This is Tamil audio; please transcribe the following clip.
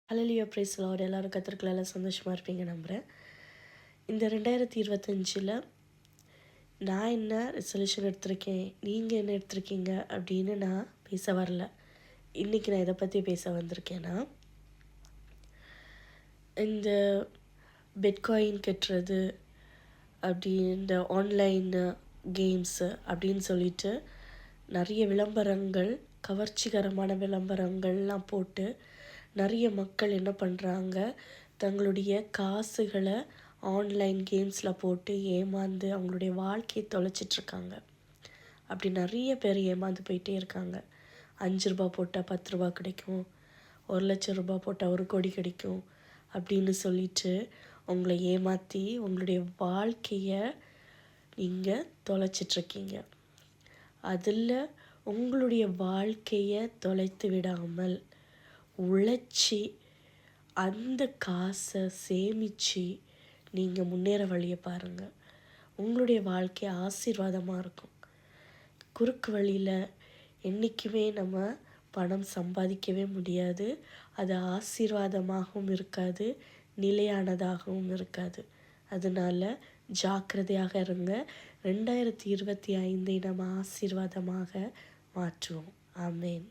ஹல்லேலூயா பிரைஸ் லார்ட். எல்லாரும் கர்த்தருக்குள்ள எல்லாம் சந்தோஷமாக இருப்பீங்க நம்புகிறேன். இந்த 2025 நான் என்ன ரெசல்யூஷன் எடுத்திருக்கேன், நீங்கள் என்ன எடுத்திருக்கீங்க அப்படின்னு நான் பேச வரல. இன்றைக்கி நான் இதை பற்றி பேச வந்திருக்கேன்னா, இந்த பிட்காயின் கட்டுறது அப்படி இந்த ஆன்லைன் கேம்ஸு அப்படின்னு சொல்லிட்டு நிறைய விளம்பரங்கள், கவர்ச்சிகரமான விளம்பரங்கள்லாம் போட்டு நிறைய மக்கள் என்ன பண்ணுறாங்க, தங்களுடைய காசுகளை ஆன்லைன் கேம்ஸில் போட்டு ஏமாந்து அவங்களுடைய வாழ்க்கையை தொலைச்சிட்ருக்காங்க. அப்படி நிறைய பேர் ஏமாந்து போயிட்டே இருக்காங்க. 5 ரூபா போட்டால் 10 ரூபா கிடைக்கும், 1,00,000 போட்டால் 1 கோடி கிடைக்கும் அப்படின்னு சொல்லிட்டு உங்களை ஏமாற்றி உங்களுடைய வாழ்க்கையை நீங்கள் தொலைச்சிட்ருக்கீங்க. அதில் உங்களுடைய வாழ்க்கையை தொலைத்து விடாமல் உழைச்சி அந்த காசை சேமித்து நீங்கள் முன்னேற வழியை பாருங்கள். உங்களுடைய வாழ்க்கை ஆசீர்வாதமாக இருக்கும். குறுக்கு வழியில் என்றைக்குமே நம்ம பணம் சம்பாதிக்கவே முடியாது. அது ஆசீர்வாதமாகவும் இருக்காது, நிலையானதாகவும் இருக்காது. அதனால் ஜாக்கிரதையாக இருங்க. 2025 நம்ம ஆசீர்வாதமாக மாற்றுவோம். ஆமேன்.